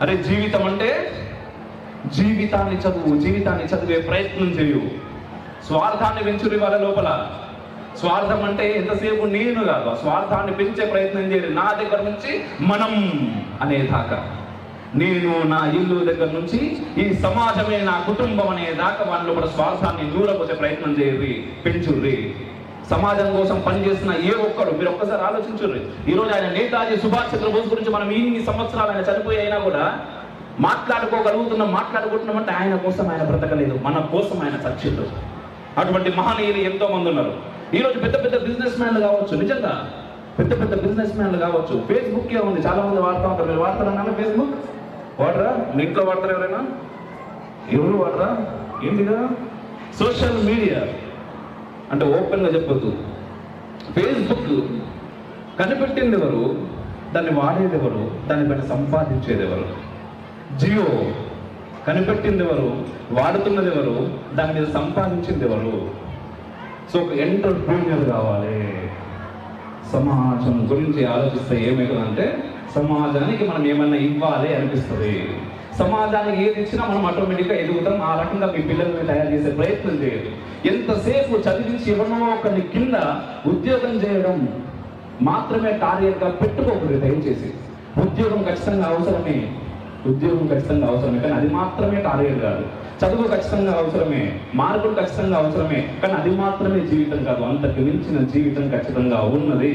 అరే జీవితం అంటే జీవితాన్ని చదువు, జీవితాన్ని చదివే ప్రయత్నం చేయు. స్వార్థాన్ని పెంచుని వాళ్ళ లోపల. స్వార్థం అంటే ఎంతసేపు నేను కాదు, స్వార్థాన్ని పెంచే ప్రయత్నం చేయాలి. నా దగ్గర నుంచి మనం అనేదాకా, నేను నా ఇల్లు దగ్గర నుంచి ఈ సమాజమే నా కుటుంబం అనేదాకా వాళ్ళ లోపల స్వార్థాన్ని దూరపోసే ప్రయత్నం చేయర్రి, పెంచుర్రి. సమాజం కోసం పనిచేస్తున్న ఏ ఒక్కడు, మీరు ఒక్కసారి ఆలోచించుర్రి. ఈరోజు ఆయన నేతాజీ సుభాష్ చంద్రబోస్ గురించి మనం ఇన్ని సంవత్సరాలు ఆయన చనిపోయి అయినా కూడా మాట్లాడుకుంటున్నాం అంటే ఆయన కోసం ఆయన బ్రతకలేదు, మన కోసం ఆయన చచ్చిండు. అటువంటి మహనీయులు ఎంతో మంది ఉన్నారు. ఈరోజు పెద్ద పెద్ద బిజినెస్ మ్యాన్లు కావచ్చు, నిజంగా పెద్ద పెద్ద బిజినెస్ మ్యాన్లు కావచ్చు. ఫేస్బుక్ ఏ ఉంది, చాలా మంది వాడుతూ ఉంటారు. మీరు వాడతారన్నా ఫేస్బుక్? వాడరా? మీ ఇంట్లో వాడతారు ఎవరైనా? ఎవరు వాడరా? ఏంటిగా సోషల్ మీడియా అంటే ఓపెన్గా చెప్పొద్దు. ఫేస్బుక్ కనిపెట్టింది ఎవరు? దాన్ని వాడేది ఎవరు? దానిపైన సంపాదించేది ఎవరు? జియో కనిపెట్టింది ఎవరు? వాడుతున్నది ఎవరు? దాని మీద సంపాదించింది ఎవరు? సో ఒక ఎంటర్‌ప్రెన్యూర్ కావాలి. సమాజం గురించి ఆలోచిస్తే ఏమవుతుందంటే, సమాజానికి మనం ఏమన్నా ఇవ్వాలి అనిపిస్తుంది. సమాజానికి ఏది ఇచ్చినా మనం ఆటోమేటిక్గా ఎదుగుతాం. ఆ రకంగా మీ పిల్లల్ని తయారు చేసే ప్రయత్నం చేయదు. ఎంతసేపు చదివించి ఎవరినో ఒకరిని కింద ఉద్యోగం చేయడం మాత్రమే టార్గెట్గా పెట్టుకోకూడదు దయచేసి. ఉద్యోగం ఖచ్చితంగా అవసరమే, కానీ అది మాత్రమే టార్గెట్ కాదు. చదువు ఖచ్చితంగా అవసరమే, మార్కులు ఖచ్చితంగా అవసరమే, కానీ అది మాత్రమే జీవితం కాదు. అంతకు మించిన జీవితం ఖచ్చితంగా ఉన్నది.